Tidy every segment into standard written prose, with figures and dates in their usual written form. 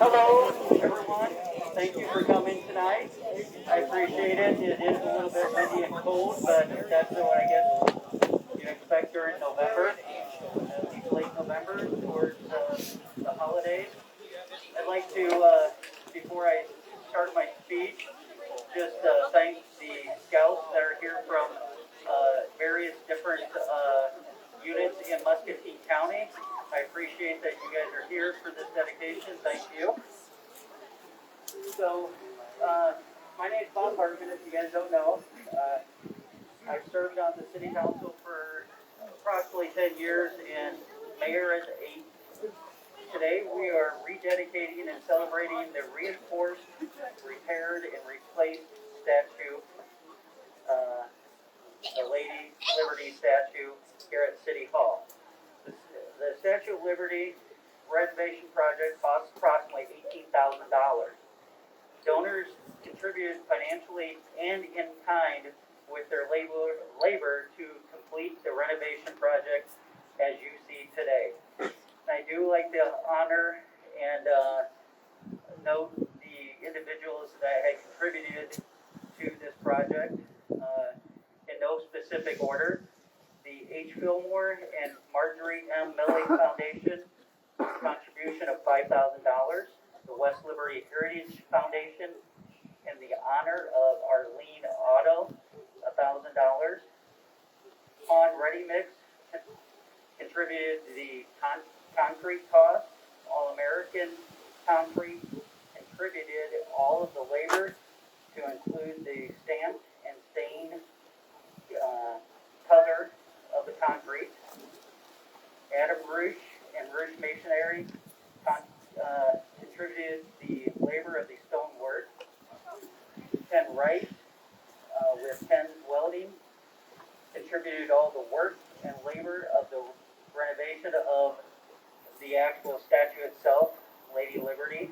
Hello, everyone. Thank you for coming tonight. I appreciate it. It is a little bit windy and cold, but that's what I guess you expect during November, late November, towards the holidays. I'd like to, before I start my speech, just thank the scouts that are here from various different units in Muscatine County. I appreciate that you guys are here for this dedication. Thank you. So, my name is Bob Hartman, if you guys don't know. I've served on the city council for approximately 10 years and mayor as 8. Today we are rededicating and celebrating the reinforced, repaired, and replaced statue, the Lady Liberty statue here at City Hall. The Statue of Liberty renovation project costs approximately $18,000. Donors contributed financially and in kind with their labor to complete the renovation project as you see today. I do like to honor and note the individuals that had contributed to this project in no specific order. The H. Fillmore and Marjorie M. Milley Foundation contribution of $5,000. The West Liberty Heritage Foundation in the honor of Arlene Otto, $1,000. On Ready Mix contributed the concrete cost. All American Concrete contributed all of the labor to include the stamped and stained color of the concrete. Adam Roosh and Roosh Masonry contributed the labor of the stonework. Ken Wright with Ken's Welding contributed all the work and labor of the renovation of the actual statue itself, Lady Liberty.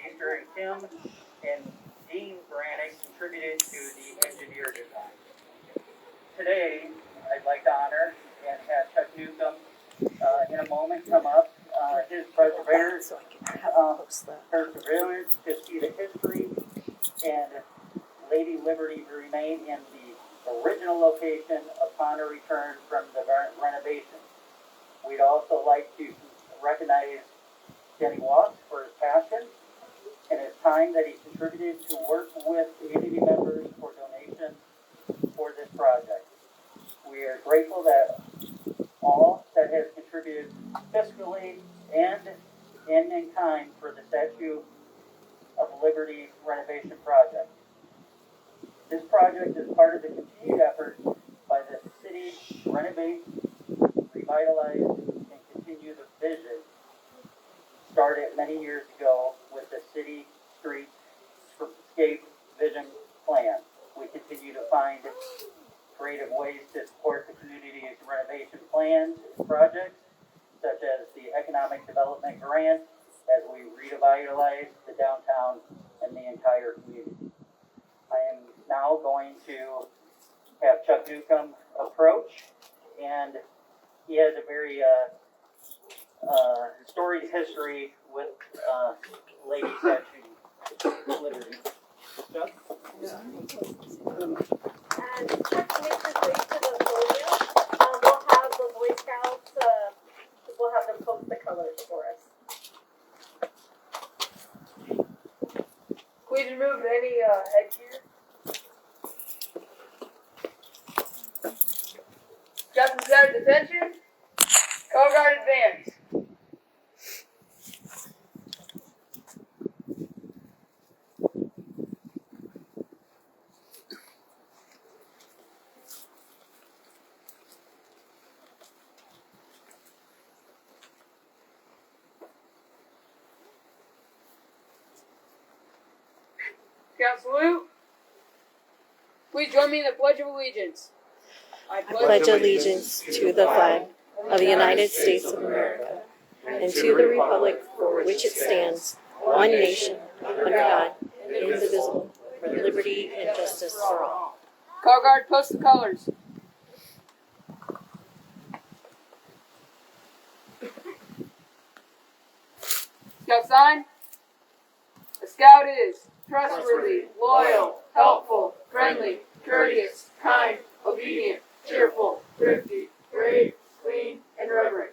Easter and Kim and Dean Brannick contributed to the engineer design. Today, I'd like to honor and have Chuck Newcomb in a moment come up. His perseverance to see the history and Lady Liberty to remain in the original location upon a return from the renovation. We'd also like to recognize Denny Watts for his passion and his time that he contributed to work with community members for donations for this project. We are grateful that all that has contributed fiscally and in kind for the Statue of Liberty renovation project. This project is part of the continued effort by the city to renovate, revitalize, and continue the vision started many years ago with the city streetscape vision plan. We continue to find creative ways to support the community's renovation plans and projects, such as the Economic Development Grant, as we revitalize the downtown and the entire community. I am now going to have Chuck Newcomb approach, and he has a very storied history with Lady Statue of Liberty. Chuck? And Chuck makes his way to the podium. We'll have the Boy Scouts, we'll have them post the colors for us. Please remove any headgear. Captain Scouts, attention. Color guard advance. Scout salute. Please join me in the Pledge of Allegiance. I pledge allegiance to the flag of the United States of America and to the republic for which it stands, one nation, under God, indivisible, with liberty and justice for all. Color guard, post the colors. Shall sign? A scout is trustworthy, loyal, helpful, friendly, courteous, kind, obedient, cheerful, thrifty, brave, clean, and reverent.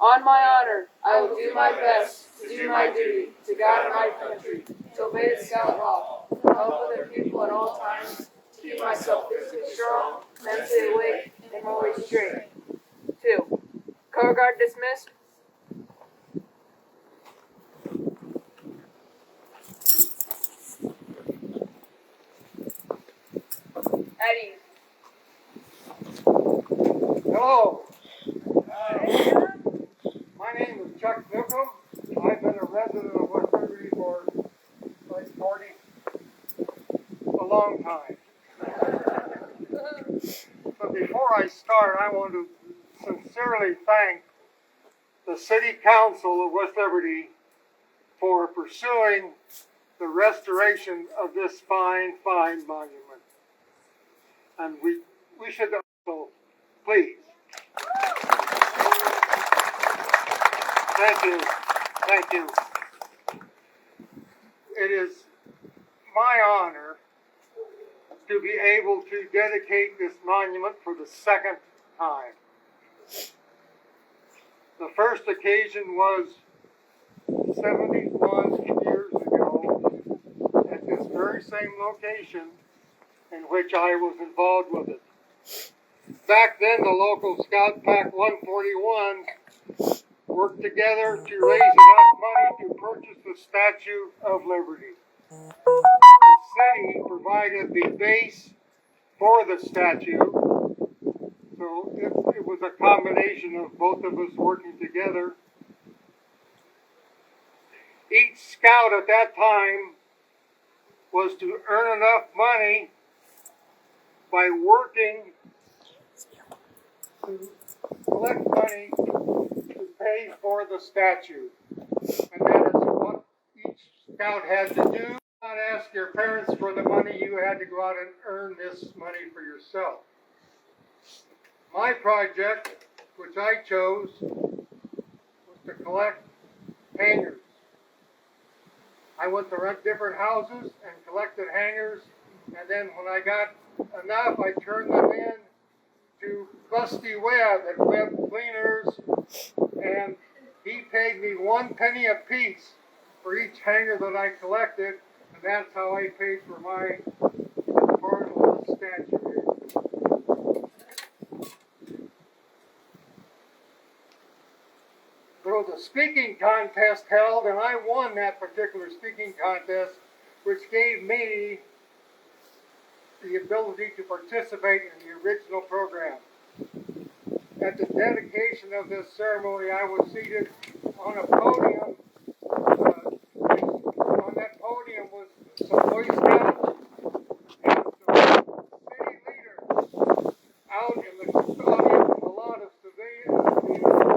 On my honor, I will do my best to do my duty to God and my country, to obey the scout law, to help other people at all times, to keep myself physically strong, mentally awake, and morally straight. 2. Color guard dismissed. At ease. Hello. My name is Chuck Newcomb. I've been a resident of West Liberty for like 40, a long time. But before I start, I want to sincerely thank the City Council of West Liberty for pursuing the restoration of this fine, fine monument. And we should also, please. Thank you. Thank you. It is my honor to be able to dedicate this monument for the second time. The first occasion was 71 years ago at this very same location in which I was involved with it. Back then, the local Scout Pack 141 worked together to raise enough money to purchase the Statue of Liberty. The city provided the base for the statue, so it was a combination of both of us working together. Each scout at that time was to earn enough money by working to collect money to pay for the statue. And that is what each scout had to do. Do not ask your parents for the money. You had to go out and earn this money for yourself. My project, which I chose, was to collect hangers. I went to rent different houses and collected hangers, and then when I got enough, I turned them in to Busty Webb at Webb Cleaners, and he paid me 1 penny a piece for each hanger that I collected, and that's how I paid for my part of the statue here. There was a speaking contest held, and I won that particular speaking contest, which gave me the ability to participate in the original program. At the dedication of this ceremony, I was seated on a podium. On that podium was some Boy Scouts and some city leaders. Out in the audience was a lot of civilians, citizens,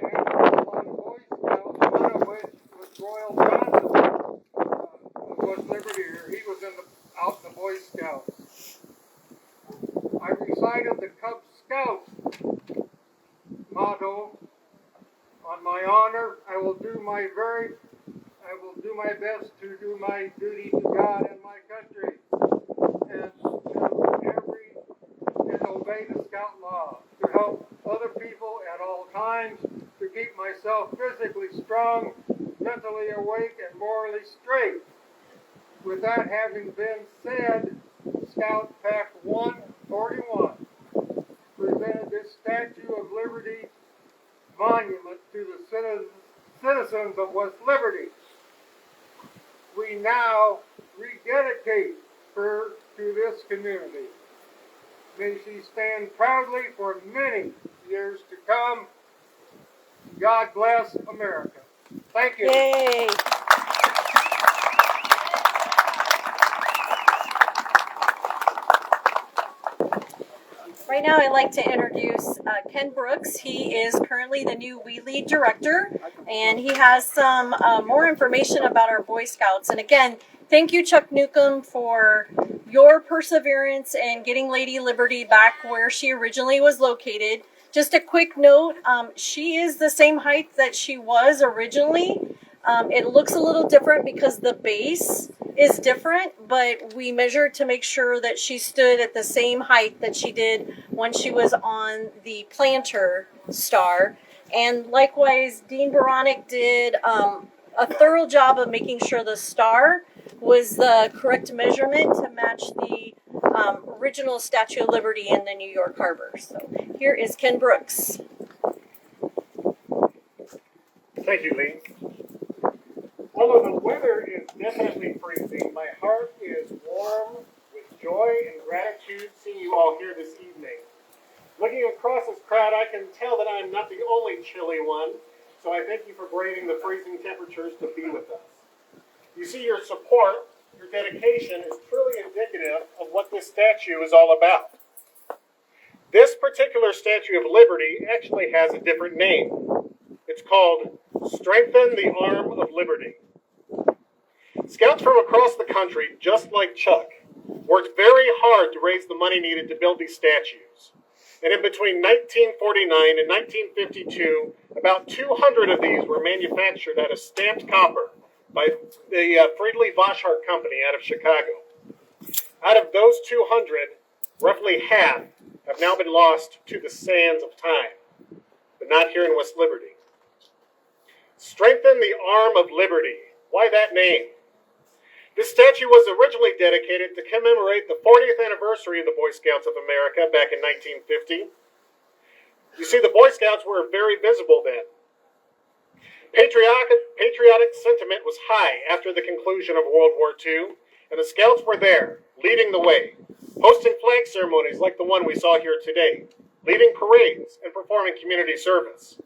and a lot of Boy Scouts, one of which was Royal Johnson of West Liberty here. He was out in the Boy Scouts. I recited the Cub Scout motto: on my honor, I will do my best to do my duty to God and my country, and obey the Scout law, to help other people at all times, to keep myself physically strong, mentally awake, and morally straight. With that having been said, Scout Pack 141 presented this Statue of Liberty monument to the citizens of West Liberty. We now rededicate her to this community. May she stand proudly for many years to come. God bless America. Thank you. Yay! Right now, I'd like to introduce Ken Brooks. He is currently the new WE Lead Director, and he has some more information about our Boy Scouts. And again, thank you, Chuck Newcomb, for your perseverance in getting Lady Liberty back where she originally was located. Just a quick note, she is the same height that she was originally. It looks a little different because the base is different, but we measured to make sure that she stood at the same height that she did when she was on the planter star. And likewise, Dean Baronic did a thorough job of making sure the star was the correct measurement to match the original Statue of Liberty in the New York Harbor. So here is Ken Brooks. Thank you, Lee. Although the weather is definitely freezing, my heart is warm with joy and gratitude seeing you all here this evening. Looking across this crowd, I can tell that I'm not the only chilly one, so I thank you for braving the freezing temperatures to be with us. You see, your support, your dedication is truly indicative of what this statue is all about. This particular Statue of Liberty actually has a different name. It's called Strengthen the Arm of Liberty. Scouts from across the country, just like Chuck, worked very hard to raise the money needed to build these statues. And in between 1949 and 1952, about 200 of these were manufactured out of stamped copper by the Friedley Voschart Company out of Chicago. Out of those 200, roughly half have now been lost to the sands of time, but not here in West Liberty. Strengthen the Arm of Liberty. Why that name? This statue was originally dedicated to commemorate the 40th anniversary of the Boy Scouts of America back in 1950. You see, the Boy Scouts were very visible then. Patriotic sentiment was high after the conclusion of World War II, and the Scouts were there, leading the way, hosting flag ceremonies like the one we saw here today, leading parades, and performing community service.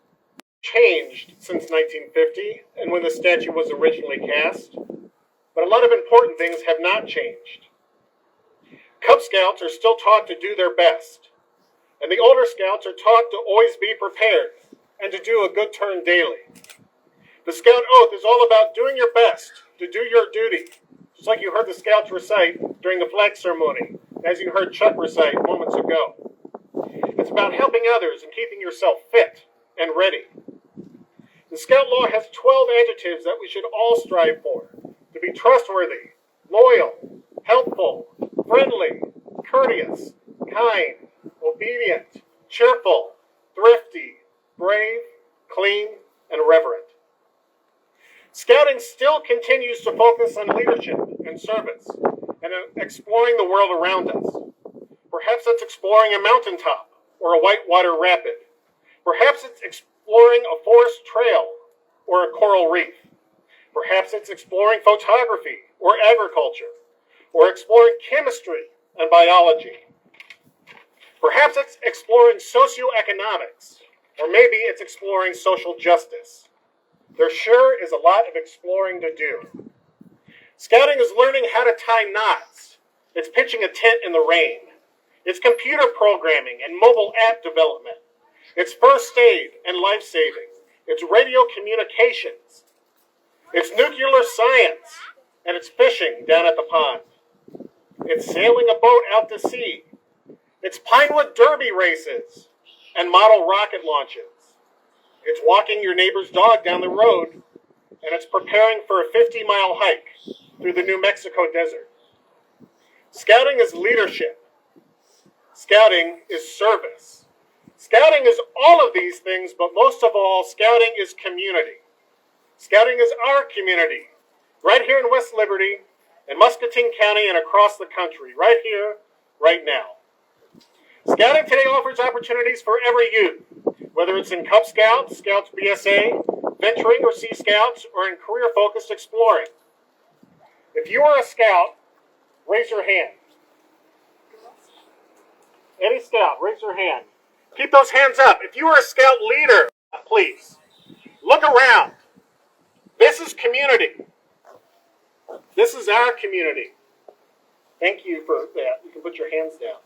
Changed since 1950 and when the statue was originally cast, but a lot of important things have not changed. Cub Scouts are still taught to do their best, and the older Scouts are taught to always be prepared and to do a good turn daily. The Scout Oath is all about doing your best to do your duty, just like you heard the Scouts recite during the flag ceremony, as you heard Chuck recite moments ago. It's about helping others and keeping yourself fit and ready. The Scout Law has 12 adjectives that we should all strive for. To be trustworthy, loyal, helpful, friendly, courteous, kind, obedient, cheerful, thrifty, brave, clean, and reverent. Scouting still continues to focus on leadership and service and exploring the world around us. Perhaps it's exploring a mountaintop or a whitewater rapid. Perhaps it's exploring a forest trail or a coral reef. Perhaps it's exploring photography or agriculture, or exploring chemistry and biology. Perhaps it's exploring socioeconomics, or maybe it's exploring social justice. There sure is a lot of exploring to do. Scouting is learning how to tie knots. It's pitching a tent in the rain. It's computer programming and mobile app development. It's first aid and life saving. It's radio communications. It's nuclear science, and it's fishing down at the pond. It's sailing a boat out to sea. It's Pinewood Derby races and model rocket launches. It's walking your neighbor's dog down the road, and it's preparing for a 50-mile hike through the New Mexico desert. Scouting is leadership. Scouting is service. Scouting is all of these things, but most of all, scouting is community. Scouting is our community, right here in West Liberty, in Muscatine County, and across the country, right here, right now. Scouting today offers opportunities for every youth, whether it's in Cub Scouts, Scouts BSA, venturing or Sea Scouts, or in career-focused exploring. If you are a Scout, raise your hand. Any Scout, raise your hand. Keep those hands up. If you are a Scout leader, please, look around. This is community. This is our community. Thank you for that. You can put your hands down.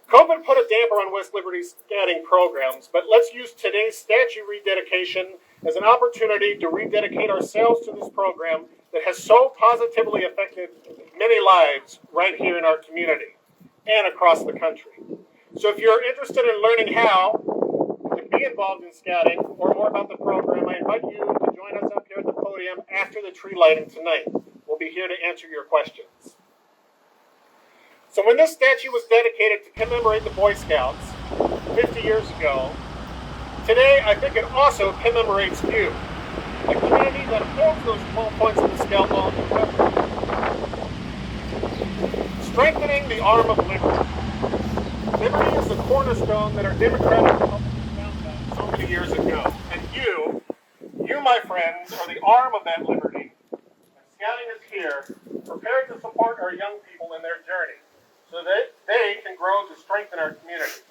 COVID put a damper on West Liberty's scouting programs, but let's use today's statue rededication as an opportunity to rededicate ourselves to this program that has so positively affected many lives right here in our community and across the country. So if you're interested in learning how, be involved in scouting or more about the program, I invite you to join us up here at the podium after the tree lighting tonight. We'll be here to answer your questions. So when this statue was dedicated to commemorate the Boy Scouts 50 years ago, today I think it also commemorates you, a community that upholds those 12 points of the Scout Law and Covenant. Strengthening the arm of liberty. Liberty is the cornerstone that our democratic republic found on so many years ago. And you, my friends, are the arm of that liberty. And Scouting is here, prepared to support our young people in their journey, so that they can grow to strengthen our community,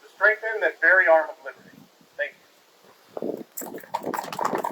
to strengthen that very arm of liberty. Thank you.